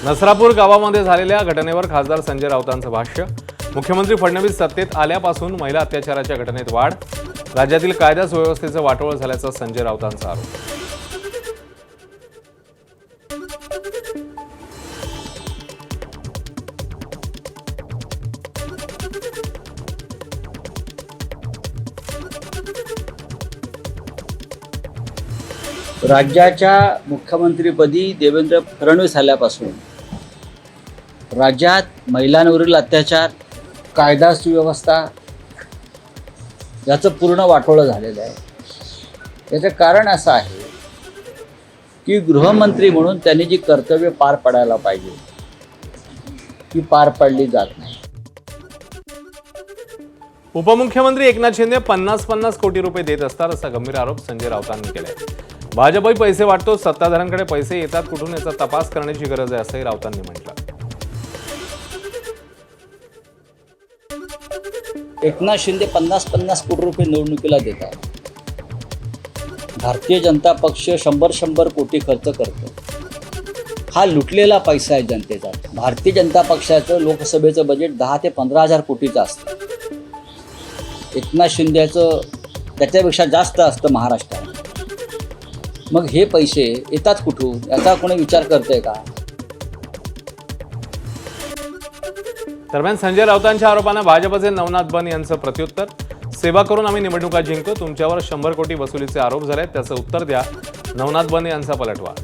नसरापूर गावामध्ये झालेल्या घटनेवर खासदार संजय राऊतांचं भाष्य. मुख्यमंत्री फडणवीस सत्तेत आल्यापासून महिला अत्याचाराच्या घटनेत वाढ. राज्यातील कायदा सुव्यवस्थेचं वाटोळ झाल्याचा संजय राऊतांचा आरोप. राज्याच्या मुख्यमंत्रीपदी देवेंद्र फडणवीस आल्यापासून राज्यात महिलांवरील अत्याचार, कायदा सुव्यवस्था याचं पूर्ण वाटोळं झालेलं आहे. याचं कारण असं आहे की गृहमंत्री म्हणून त्यांनी जी कर्तव्य पार पाडायला पाहिजे ती पार पाडली जात नाही. उपमुख्यमंत्री एकनाथ शिंदे 50-50 कोटी रुपये देत असतात असा गंभीर आरोप संजय राऊतांनी केलाय. भाजपही पैसे वाटतो, सत्ताधाऱ्यांकडे पैसे येतात कुठून याचा तपास करण्याची गरज आहे असंही राऊतांनी म्हटलं. एकनाथ शिंदे 50-50 कोटी रुपये निवडणुकीला देतात. भारतीय जनता पक्ष 100 कोटी खर्च करतो. हा लुटलेला पैसा आहे जनतेचा. भारतीय जनता पक्षाचं लोकसभेचं बजेट 10 ते 15,000 कोटीचं असतं. एकनाथ शिंदेचं त्याच्यापेक्षा जास्त असतं महाराष्ट्रात. मग हे पैसे येतात कुठून याचा कोणी विचार करतोय का? दरम्यान संजय राऊतांच्या आरोपांना भाजपचे नवनाथ बन यांचं प्रत्युत्तर. सेवा करून आम्ही निवडणुका जिंकतो, तुमच्यावर 100 कोटी वसुलीचे आरोप झाले, त्याचं उत्तर द्या. नवनाथ बन यांचा पलटवार.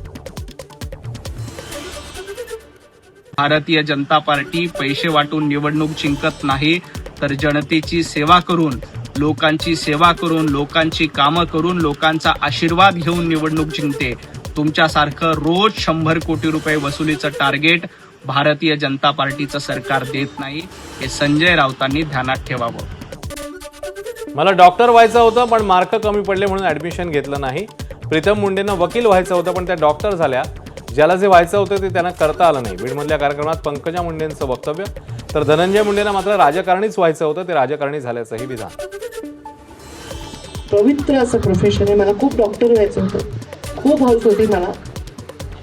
भारतीय जनता पार्टी पैसे वाटून निवडणूक जिंकत नाही, तर जनतेची सेवा करून, लोकांची सेवा करून, लोकांची कामं करून, लोकांचा आशीर्वाद घेऊन निवडणूक जिंकते. तुमच्यासारखं रोज 100 कोटी रुपये वसुलीचं टार्गेट भारतीय जनता पार्टीचं सरकार देत नाही. हे संजय राऊतांनी ध्यानात ठेवावं. मला डॉक्टर व्हायचं होतं पण मार्क कमी पडले म्हणून ऍडमिशन घेतलं नाही. प्रीतम मुंडेंना वकील व्हायचं होतं पण त्या डॉक्टर झाल्या. ज्याला जे व्हायचं होतं ते त्यांना करता आलं नाही. बीडमधल्या कार्यक्रमात पंकजा मुंडेंचं वक्तव्य. तर धनंजय मुंडेंना मात्र राजकारणीच व्हायचं होतं, ते राजकारणी झाल्याचंही विधान. पवित्र असं प्रोफेशन आहे. मला खूप डॉक्टर व्हायचं होतं, खूप हौस होती मला,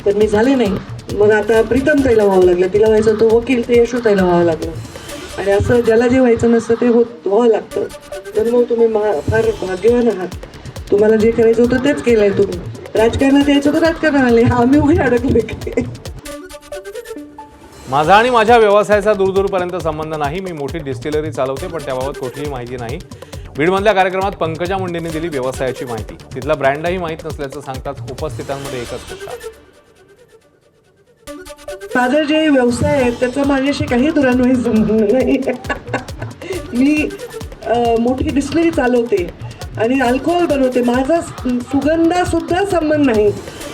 पण मी झाले नाही. मग आता प्रीतम ताईला व्हावं लागलं. तिला व्हायचं होतं वकील, ते यशू ताईला व्हावं लागलं. आणि असं ज्याला जे व्हायचं नसतं ते व्हावं लागतं. तर मग तुम्ही फार भाग्यवान आहात. तुम्हाला जे करायचं होतं तेच केलंय तुम्ही. राजकारणात यायचं होतं राजकारणात आले. आम्ही उघडे अडकले. माझा आणि माझ्या व्यवसायाचा दूरदूरपर्यंत संबंध नाही. मी मोठी डिस्टिलरी चालवते पण त्याबाबत कुठलीही माहिती नाही. बीडमधल्या कार्यक्रमात पंकजा मुंडेंनी दिली व्यवसायाची माहिती. तिथला ब्रँडही माहीत नसल्याचं सांगताच उपस्थितांमध्ये एकच होता. माझा जे व्यवसाय आहे त्याचा माझ्याशी काही दुरान्वयी संबंध नाही. मी मोठी डिस्टिलरी चालवते आणि अल्कोहोल बनवते. माझा सुगंधा सुद्धा संबंध नाही,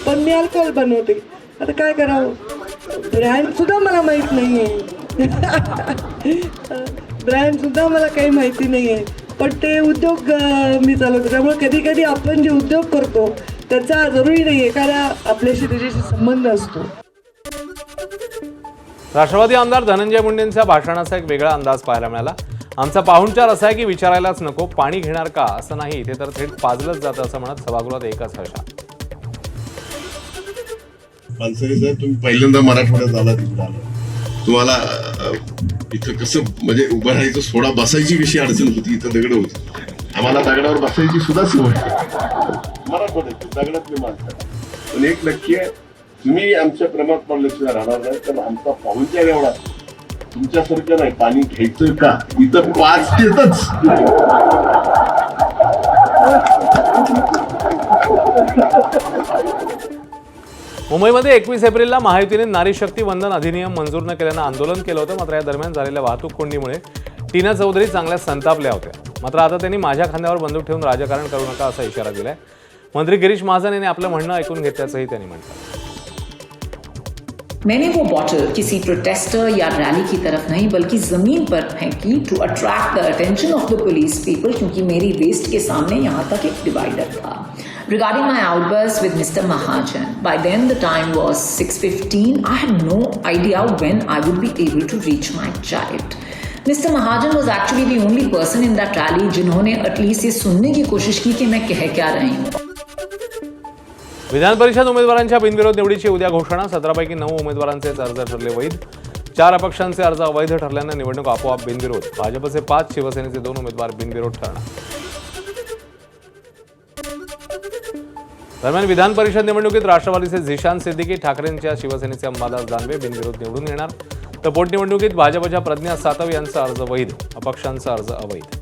पण मी अल्कोहोल बनवते. आता काय करावं? ब्रँड सुद्धा मला माहीत नाही आहे. ब्रँड सुद्धा मला काही माहिती नाही आहे. पण ते उद्योग मी चालवतो. त्यामुळे कधी कधी आपण जे उद्योग करतो त्याचा जरुरी नाही आहे कारण आपल्याशी त्याच्याशी संबंध असतो. राष्ट्रवादी आमदार धनंजय मुंडेंच्या भाषणाचा एक वेगळा अंदाज पाहायला मिळाला. आमचा पाहुणचार असा आहे की विचारायलाच नको, पाणी घेणार का असं नाही, इथे तर थेट पाजलंच जातं असं म्हणत सभागृहात एकच हर्षा. पानसरे साहेब, तुम्ही पहिल्यांदा मराठवाड्यात आला, तिकडे आला, तुम्हाला इथं कसं म्हणजे उभं राहायचं, सोडा बसायची कशी अडचण होती? इथं दगड होती, आम्हाला दगडावर बसायची सुद्धा सवय. मराठवाड्यात दगडातली माणसं. पण एक नक्की आहे, तुम्ही आमच्या क्रमात पडल्याशिवाय राहणार नाही. तर आमचा पाहुणचार एवढा तुमच्यासारखं नाही. पाणी घ्यायचं का? इथं पाच देतच. मुंबईमध्ये 21 एप्रिलला महायुतीने नारी शक्ती वंदन अधिनियम मंजूर न केल्यानं आंदोलन केलं होतं. मात्र या दरम्यान झालेल्या वाहतूक कोंडीमुळे टीना चौधरी चांगल्या संतापल्या होत्या. मात्र आता त्यांनी माझ्या खांद्यावर बंदूक ठेवून राजकारण करू नका असा इशारा दिलाय. मंत्री गिरीश महाजन यांनी आपलं म्हणणं ऐकून घेतल्याचंही त्यांनी म्हटलं. मैंने वो बॉटल किसी प्रोटेस्टर या रैली की तरफ नहीं बल्कि जमीन पर फेंकी to attract the attention of the police people, क्योंकि मेरी वेस्ट के सामने यहाँ तक एक डिवाइडर था. Regarding my outburst with Mr. Mahajan, by then the time was 6:15. I had no idea when I would be able to reach my child. Mr. Mahajan was actually the only person in that rally जिन्होंने at least ये सुनने की कोशिश की कि मैं कह क्या रही हूँ. विधान परिषद उमेदवारांच्या बिनविरोध निवडीची उद्या घोषणा. 17 पैकी 9 उमेदवारांचेच अर्ज ठरले वैध. 4 अपक्षांचे अर्ज अवैध ठरल्यानं निवडणूक आपोआप बिनविरोध. भाजपचे 5, शिवसेनेचे 2 उमेदवार बिनविरोध ठरणार. दरम्यान विधान परिषद निवडणुकीत राष्ट्रवादीचे झिशान सिद्दीकी, ठाकरेंच्या शिवसेनेचे अंबादास दानवे बिनविरोध निवडून येणार. तर पोटनिवडणुकीत भाजपच्या प्रज्ञा सातव यांचा अर्ज वैध, अपक्षांचा अर्ज अवैध.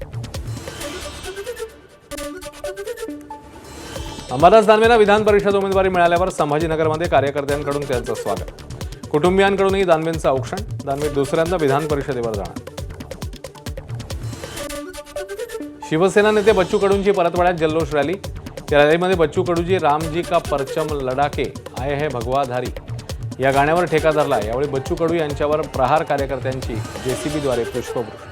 अंबादास दानवेंना विधान परिषद उमेदवारी मिळाल्यावर संभाजीनगरमध्ये कार्यकर्त्यांकडून त्यांचं स्वागत. कुटुंबियांकडूनही दानवेंचं औक्षण. दानवे दुसऱ्यांदा विधान परिषदेवर जाणार. शिवसेना नेते बच्चू कडूंची परतवाड्यात जल्लोष रॅली. या रॅलीमध्ये बच्चू कडूजी रामजी का परचम लडाके आए है भगवाधारी या गाण्यावर ठेका धरला. यावेळी बच्चू कडू यांच्यावर प्रहार कार्यकर्त्यांची जेसीबीद्वारे पुष्पवृष्टी.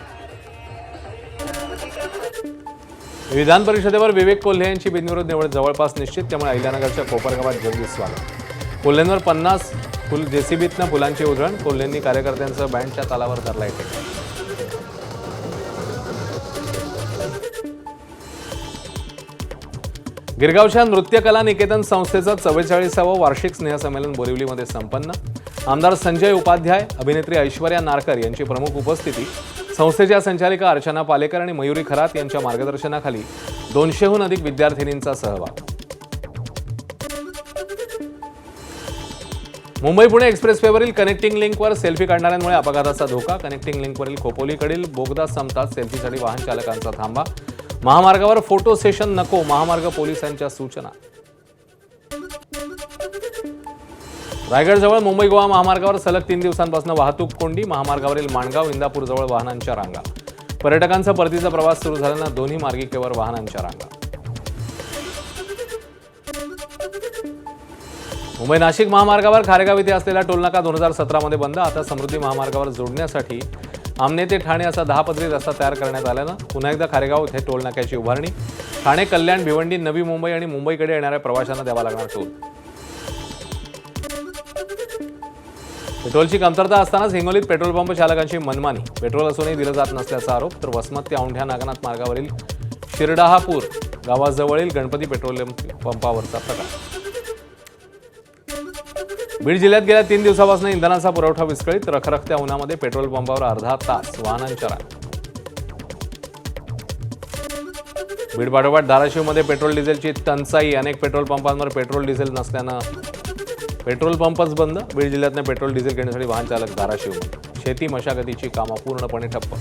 विधान परिषदेवर विवेक कोल्हे यांची बिनविरोध निवड जवळपास निश्चित. त्यामुळे अहिल्यानगरच्या कोपरगावात जंगी स्वागत. कोल्हेंवर 50 फुल जेसीबीतनं फुलांची उधळण. कोल्हेंनी कार्यकर्त्यांचं बँडच्या तालावर धरलाय ठेका. गिरगावच्या नृत्यकला निकेतन संस्थेचं 44वं वार्षिक स्नेहसंमेलन बोरिवलीमध्ये संपन्न. आमदार संजय उपाध्याय, अभिनेत्री ऐश्वर्या नारकर यांची प्रमुख उपस्थिती. संस्थेच्या संचालिका अर्चना पालेकर आणि मयुरी खरात यांच्या मार्गदर्शनाखाली 200हून अधिक विद्यार्थिनींचा सहभाग. मुंबई पुणे एक्सप्रेसवेवरील कनेक्टिंग लिंकवर सेल्फी काढणाऱ्यांमुळे अपघाताचा धोका. कनेक्टिंग लिंकवरील खोपोलीकडील बोगदा संपताच सेल्फीसाठी वाहन चालकांचा थांबा. महामार्गावर फोटो सेशन नको, महामार्ग पोलिसांच्या सूचना. रायगडजवळ मुंबई गोवा महामार्गावर सलग 3 दिवसांपासून वाहतूक कोंडी. महामार्गावरील माणगाव इंदापूरजवळ वाहनांच्या रांगा. पर्यटकांचा परतीचा प्रवास सुरू झाल्यानं दोन्ही मार्गिकेवर वाहनांच्या रांगा. मुंबई नाशिक महामार्गावर खारेगाव इथे असलेला टोलनाका 2017 मध्ये बंद. आता समृद्धी महामार्गावर जोडण्यासाठी आमने ते ठाणे असा 10 पदरी रस्ता तयार करण्यात आल्यानं पुन्हा एकदा खारेगाव इथे टोल नाक्याची उभारणी. ठाणे, कल्याण, भिवंडी, नवी मुंबई आणि मुंबईकडे येणाऱ्या प्रवाशांना द्यावा लागणार टोल. पेट्रोलची कमतरता असतानाच हिंगोलीत पेट्रोल पंप चालकांची मनमानी. पेट्रोल असूनही दिलं जात नसल्याचा आरोप. तर वसमत ते औंढ्या नागनाथ मार्गावरील शिरडाहापूर गावाजवळील गणपती पेट्रोलियम पंपावरचा प्रकार. बीड जिल्ह्यात गेल्या 3 दिवसापासून इंधनाचा पुरवठा विस्कळीत. रखरखत्या उन्हामध्ये पेट्रोल पंपावर अर्धा तास वाहनांच्या रांगा. बीड पाठोपाठ धाराशिवमध्ये पेट्रोल डिझेलची टंचाई. अनेक पेट्रोल पंपांवर पेट्रोल डिझेल नसल्यानं पेट्रोल पंपच बंद. बीड जिल्ह्यातनं पेट्रोल डिझेल घेण्यासाठी वाहन चालक धाराशिवमध्ये. शेती मशागतीची कामं पूर्णपणे ठप्प.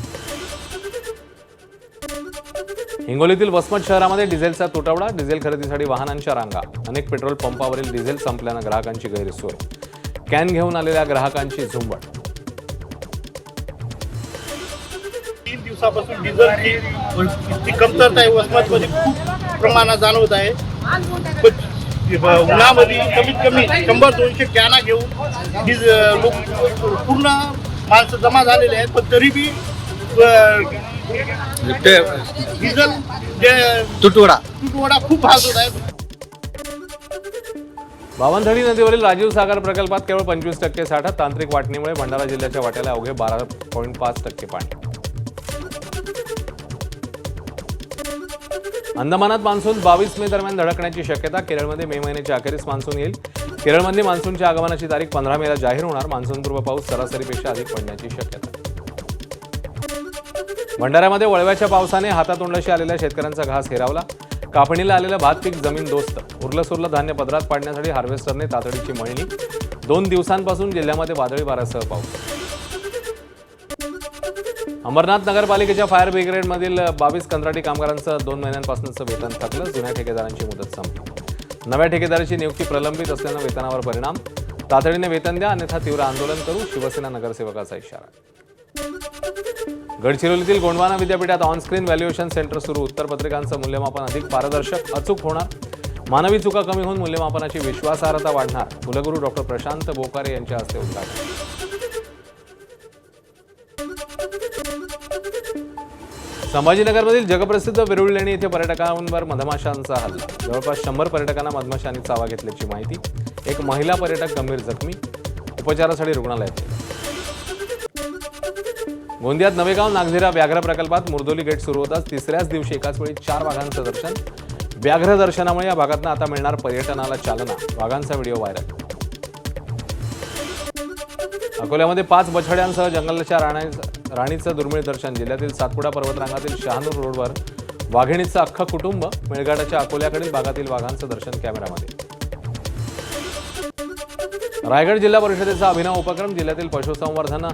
हिंगोलीतील वसमत शहरामध्ये डिझेलचा तुटवडा. डिझेल खरेदीसाठी वाहनांच्या रांगा. अनेक पेट्रोल पंपावरील डिझेल संपल्यानं ग्राहकांची गैरसोय. कॅन घेऊन आलेल्या ग्राहकांची झुंबड. 3 दिवसापासून डिझेलची कमतरता आहे वसमतमध्ये खूप प्रमाणात जाणवत आहे. उन्हामध्ये कमीत कमी 100-200 कॅना घेऊन लोक पूर्ण माणसं जमा झालेले आहेत. पण तरी बी डिझेल तुटवडा खूप भासत आहे. बावनथडी नदीवरील राजीव सागर प्रकल्पात केवळ 25% साठा. तांत्रिक वाटणीमुळे भंडारा जिल्ह्याच्या वाट्याला अवघे 12.5% पाणी. अंदमानात मान्सून 22 मे दरम्यान धडकण्याची शक्यता. केरळमध्ये मे महिन्याच्या अखेरीस मान्सून येईल. केरळमध्ये मान्सूनच्या आगमनाची तारीख 15 मेला जाहीर होणार. मान्सूनपूर्व पाऊस सरासरीपेक्षा अधिक पडण्याची शक्यता. भंडाऱ्यामध्ये वळव्याच्या पावसाने हातातोंडाशी आलेल्या शेतकऱ्यांचा घास हिरावला. कापणीला आलेलं भात पीक जमीन दोस्त. उरलं धान्य पदरात पाडण्यासाठी हार्वेस्टरने तातडीची मळणी. 2 दिवसांपासून जिल्ह्यामध्ये वादळी वाऱ्यासह पाऊस. अंबरनाथ नगरपालिकेच्या फायर ब्रिगेडमधील 22 कंत्राटी कामगारांचं 2 महिन्यांपासूनचं वेतन थकलं. जुन्या ठेकेदारांची मुदत संपली. नव्या ठेकेदाराची नियुक्ती प्रलंबित असल्यानं वेतनावर परिणाम. तातडीने वेतन द्या, अन्यथा तीव्र आंदोलन करू. शिवसेना नगरसेवकाचा इशारा. गडचिरोलीतील गोंडवाना विद्यापीठात ऑनस्क्रीन व्हॅल्युएशन सेंटर सुरू. उत्तरपत्रिकांचं मूल्यमापन अधिक पारदर्शक, अचूक होणार. मानवी चुका कमी होऊन मूल्यमापनाची विश्वासार्हता वाढणार. कुलगुरू डॉक्टर प्रशांत बोकारे यांच्या हस्ते उद्घाटन. संभाजीनगरमधील जगप्रसिद्ध वेरूळ लेणी येथे पर्यटकांवर मधमाशांचा हल्ला. जवळपास 100 पर्यटकांना मधमाशांनी चावा घेतल्याची माहिती. एक महिला पर्यटक गंभीर जखमी. उपचारासाठी रुग्णालयात. गोंदियात नवेगाव नागझिरा व्याघ्र प्रकल्पात मुर्दोली गेट सुरू होताच 3ऱ्याच दिवशी एकाच वेळी 4 वाघांचं दर्शन. व्याघ्र दर्शनामुळे या भागातनं आता मिळणार पर्यटनाला चालना. वाघांचा व्हिडिओ व्हायरल. अकोल्यामध्ये 5 बछड्यांसह जंगलाच्या राणीचं दुर्मिळ दर्शन. जिल्ह्यातील सातपुडा पर्वतरांगातील शहानूर रोडवर वाघिणीचं अख्खं कुटुंब. मेळघाटाच्या अकोल्याकडील भागातील वाघांचं दर्शन कॅमेऱ्यामध्ये. रायगड जिल्हा परिषदेचा अभिनव उपक्रम. जिल्ह्यातील पशुसंवर्धन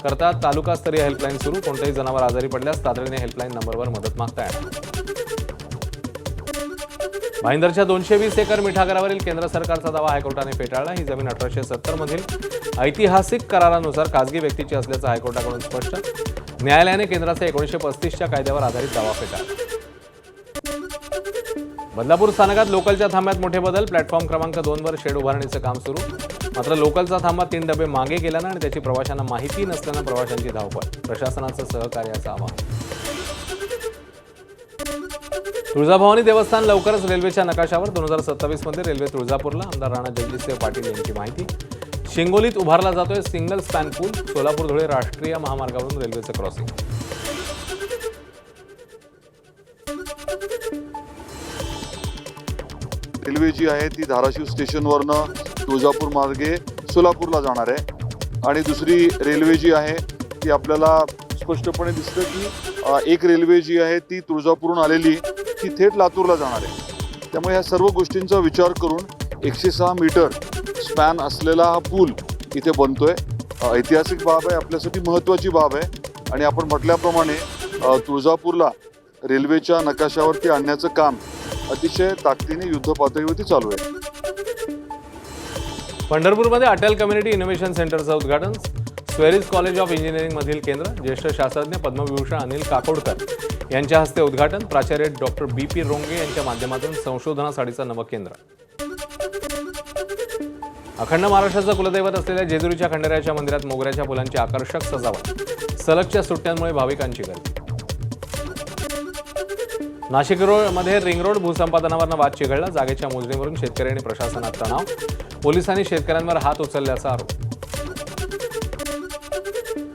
करता तालुकास्तरीय हेल्पलाईन सुरू. कोणतेही जनावर आजारी पडल्यास तातडीने हेल्पलाईन नंबरवर मदत मागता येणार. भाईंदरच्या 220 एकर मिठागरावरील केंद्र सरकारचा दावा हायकोर्टाने फेटाळला. ही जमीन 1870 मधील ऐतिहासिक करारानुसार खासगी व्यक्तीची असल्याचं हायकोर्टाकडून स्पष्ट. न्यायालयाने केंद्राचा 1935च्या कायद्यावर आधारित दावा फेटाळला. बदलापूर स्थानकात लोकलच्या थांब्यात मोठे बदल. प्लॅटफॉर्म क्रमांक 2 वर शेड उभारणीचं काम सुरू. मात्र लोकलचा थांबा 3 डबे मागे गेल्यानं आणि त्याची प्रवाशांना माहिती नसल्यानं प्रवाशांची धावपळ. प्रशासनाचं सहकार्याचं आवाहन. तुळजाभवानी देवस्थान लवकरच रेल्वेच्या नकाशावर. 2027 मध्ये रेल्वे तुळजापूरला. आमदार राणा जगजितसिंह पाटील यांची माहिती. शिंगोलीत उभारला जातोय सिंगल स्पॅन पूल. सोलापूर धुळे राष्ट्रीय महामार्गावरून रेल्वेचं क्रॉसिंग. रेल्वे जी आहे ती धाराशिव स्टेशनवरनं तुळजापूर मार्गे सोलापूरला जाणार आहे. आणि दुसरी रेल्वे जी आहे ती आपल्याला स्पष्टपणे दिसतं की एक रेल्वे जी आहे ती तुळजापूरहून आलेली ती थेट लातूरला जाणार आहे. त्यामुळे ह्या सर्व गोष्टींचा विचार करून 106 मीटर स्पॅन असलेला हा पूल इथे बनतोय. ऐतिहासिक बाब आहे, आपल्यासाठी महत्त्वाची बाब आहे. आणि आपण म्हटल्याप्रमाणे तुळजापूरला रेल्वेच्या नकाशावरती आणण्याचं काम अतिशय ताकदीने युद्ध पातळीवरती चालू आहे. पंढरपूरमध्ये अटल कम्युनिटी इनोव्हेशन सेंटरचं उद्घाटन. स्वेरिज कॉलेज ऑफ इंजिनिअरिंग मधील केंद्र. ज्येष्ठ शास्त्रज्ञ पद्मविभूषण अनिल काकोडकर यांच्या हस्ते उद्घाटन. प्राचार्य डॉक्टर BP रोंगे यांच्या माध्यमातून संशोधनासाठीचं नवं केंद्र. अखंड महाराष्ट्राचं कुलदैवत असलेल्या जेजुरीच्या खंडेरायाच्या मंदिरात मोगऱ्याच्या फुलांची आकर्षक सजावट. सलगच्या सुट्ट्यांमुळे भाविकांची गर्दी. नाशिक मध्ये रिंग रोड भूसंपादनावरनं वाद चिघळला. जागेच्या मोजणीवरून शेतकरी आणि प्रशासनात तणाव. पोलिसांनी शेतकऱ्यांवर हात उचलल्याचा आरोप.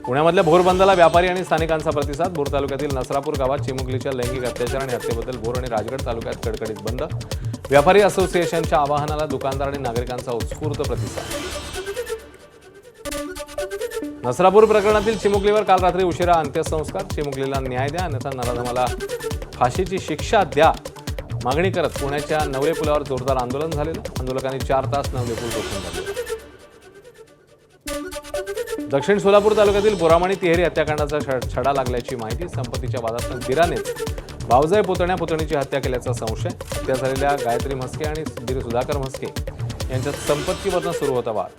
पुण्यामधल्या भोर बंदला व्यापारी आणि स्थानिकांचा प्रतिसाद. भोर तालुक्यातील नसरापूर गावात चिमुकलीच्या लैंगिक अत्याचार आणि हत्येबद्दल भोर आणि राजगड तालुक्यात कडकडीत बंद. व्यापारी असोसिएशनच्या आवाहनाला दुकानदार आणि नागरिकांचा उत्स्फूर्त प्रतिसाद. नसरापूर प्रकरणातील चिमुकलीवर काल रात्री उशिरा अंत्यसंस्कार. चिमुकलीला न्याय द्या अन्यथा नराधमाला फाशीची शिक्षा द्या मागणी करत पुण्याच्या नवले पुलावर जोरदार आंदोलन झालेलं. आंदोलकांनी 4 तास नवले पूल रोखून धरले. दक्षिण सोलापूर तालुक्यातील बोरामणी तिहेरी हत्याकांडाचा छडा लागल्याची माहिती. संपत्तीच्या वादातून दिरानेच भावजाई पुतण्या पुतणीची हत्या केल्याचा संशय. हत्या झालेल्या गायत्री म्हस्के आणि दीर सुधाकर म्हस्के यांच्यात संपत्तीवरून सुरू होता वाद.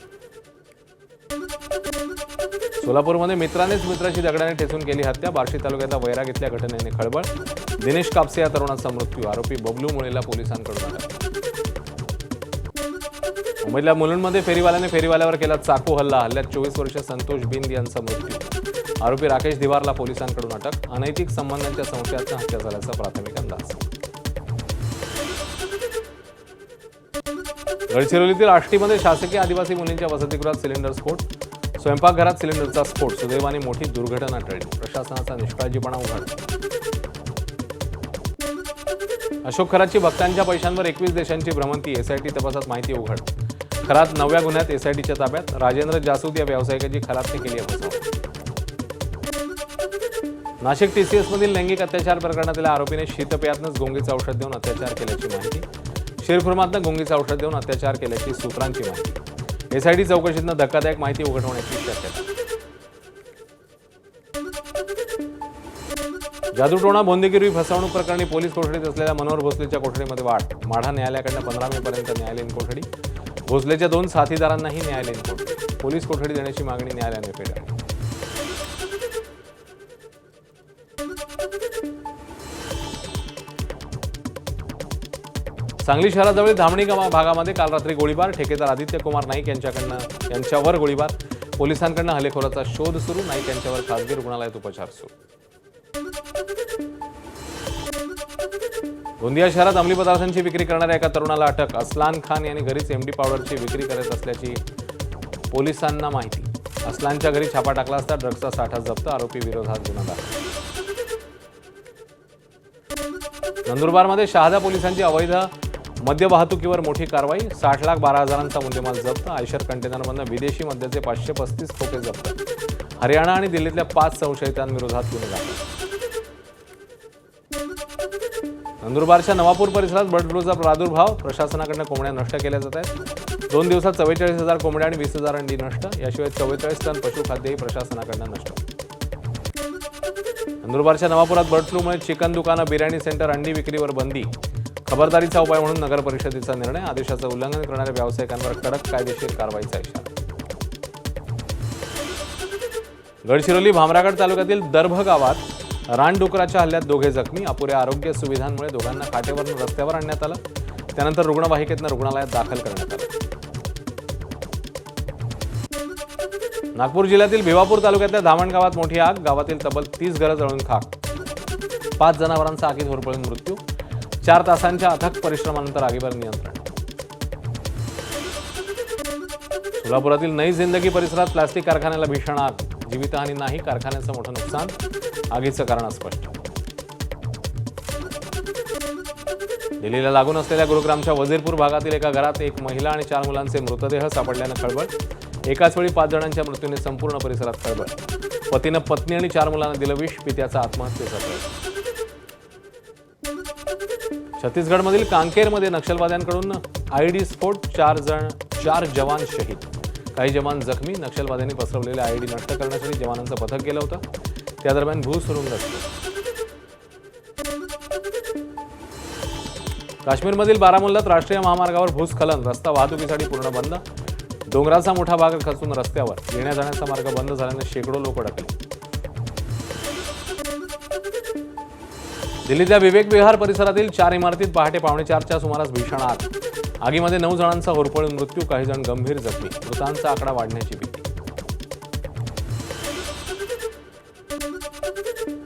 सोलापूरमध्ये मित्रानेच मित्राची दगडाने ठेचून केली हत्या. बार्शी तालुक्यातल्या वैराग इथल्या घटनेने खळबळ. दिनेश कापसे या तरुणाचा मृत्यू. आरोपी बबलू मुळेला पोलिसांकडून अटक. मुंबईतल्या मुलुंडमध्ये फेरीवाल्यावर केला चाकू हल्ला. हल्ल्यात 24 वर्षीय संतोष बिंद यांचा मृत्यू. आरोपी राकेश दिवारला पोलिसांकडून अटक. अनैतिक संबंधांच्या संशयातून हत्या झाल्याचा प्राथमिक अंदाज. गडचिरोलीतील आष्टीमध्ये शासकीय आदिवासी मुलींच्या वसतिगृहात सिलेंडर स्फोट. स्वयंपाकघरात सिलेंडरचा स्फोट. सुदैवाने मोठी दुर्घटना टळली. प्रशासनाचा निष्काळजीपणा उघड. अशोक खरातची भक्तांच्या पैशांवर 21 देशांची भ्रमंती. SIT तपासात माहिती उघड. खरात 9व्या गुन्ह्यात SITच्या ताब्यात. राजेंद्र जासूद या व्यावसायिकाची खरातने केली फसवणूक. नाशिक TCS मधील लैंगिक अत्याचार प्रकरणातील आरोपीने शीतपेयातनंच गुंगीचं औषध देऊन अत्याचार केल्याची माहिती. शिरखुर्मातनं गुंगीचं औषध देऊन अत्याचार केल्याची सूत्रांची माहिती. SIT चौकशीतनं धक्कादायक माहिती उघड होण्याची शक्यता. जादूटोणा भोंदेगिरी फसवणूक प्रकरणी पोलीस कोठडीत असलेल्या मनोहर भोसलेच्या कोठडीमध्ये वाढ. माढा न्यायालयाकडनं 15 मे पर्यंत न्यायालयीन कोठडी. भोसलेच्या 2 साथीदारांनाही न्यायालयीन कोठडी. पोलीस कोठडी देण्याची मागणी न्यायालयाने फेटाळली. सांगली शहराजवळील धामणी भागामध्ये काल रात्री गोळीबार. ठेकेदार आदित्य कुमार नाईक यांच्यावर गोळीबार. पोलिसांकडनं हल्लेखोराचा शोध सुरू. नाईक यांच्यावर खासगी रुग्णालयात उपचार सुरू. गोंदिया शहरात अंमली पदार्थांची विक्री करणाऱ्या एका तरुणाला अटक. असलान खान यांनी घरीच MD पावडरची विक्री करत असल्याची पोलिसांना माहिती. असलानच्या घरी छापा टाकला असता ड्रग्जचा साठा जप्त. आरोपी विरोधात गुन्हा दाखल. नंदुरबारमध्ये शहादा पोलिसांची अवैध मद्य वाहतुकीवर मोठी कारवाई. 60,12,000चा मुद्देमाल जप्त. आयशर कंटेनरमधून विदेशी मद्याचे 535 खोके जप्त. हरियाणा आणि दिल्लीतल्या 5 संशयितांविरोधात गुन्हे दाखल. नंदुरबारच्या नवापूर परिसरात बर्ड फ्लूचा प्रादुर्भाव. प्रशासनाकडून कोंबड्या नष्ट केल्या जात आहेत. 2 दिवसात 44,000 कोंबड्या आणि 20,000 अंडी नष्ट. याशिवाय 44 टन पशुखाद्यही प्रशासनाकडून नष्ट. नंदुरबारच्या नवापुरात बर्ड फ्लूमुळे चिकन दुकानं, बिर्याणी सेंटर, अंडी विक्रीवर बंदी. खबरदारीचा उपाय म्हणून नगर परिषदेचा निर्णय. आदेशाचं उल्लंघन करणाऱ्या व्यावसायिकांवर कडक कायदेशीर कारवाईचा इशारा. गडचिरोली भामरागड तालुक्यातील दर्भ गावात रानडुकराच्या हल्ल्यात 2 जखमी. अपुऱ्या आरोग्य सुविधांमुळे दोघांना काटेवरून रस्त्यावर आणण्यात आलं. त्यानंतर रुग्णवाहिकेतनं रुग्णालयात दाखल करण्यात आलं. नागपूर जिल्ह्यातील भिवापूर तालुक्यातल्या धामण गावात मोठी आग. गावातील तब्बल 30 घरं जळून खाक. 5 जनावरांचा आगीत होरपळून मृत्यू. 4 तासांच्या अथक परिश्रमानंतर आगीवर नियंत्रण. सोलापुरातील नई जिंदगी परिसरात प्लास्टिक कारखान्याला भीषण आग. जीवितहानी नाही, कारखान्याचं मोठं नुकसान. आगीचं कारण अस्पष्ट. दिल्लीला लागून असलेल्या गुरुग्रामच्या वजीरपूर भागातील एका घरात 1 महिला आणि 4 मुलांचे मृतदेह सापडल्यानं खळबळ. एकाच वेळी 5 जणांच्या मृत्यूने संपूर्ण परिसरात खळबळ. पतीनं पत्नी आणि 4 मुलांना दिलं विष. पित्याचा आत्महत्येचा प्रयत्न. छत्तीसगडमधील कांकेरमध्ये नक्षलवाद्यांकडून आयईडी स्फोट. 4 जवान शहीद. काही जवान जखमी. नक्षलवाद्यांनी पसरवलेले आयईडी नष्ट करण्यासाठी जवानांचं पथक गेलं होतं. त्या दरम्यान भूसुरुंग रचले. काश्मीरमधील बारामुल्लात राष्ट्रीय महामार्गावर भूस्खलन. रस्ता वाहतुकीसाठी पूर्ण बंद. डोंगराचा मोठा भाग खचून रस्त्यावर. येण्या जाण्याचा मार्ग बंद झाल्याने शेकडो लोक अडकले. दिल्लीतल्या विवेक विहार परिसरातील 4 इमारतीत पहाटे 4:45च्या सुमारास भीषण आग. आगीमध्ये 9 जणांचा होरपळून मृत्यू. काही जण गंभीर जखमी. मृतांचा आकडा वाढण्याची भीती.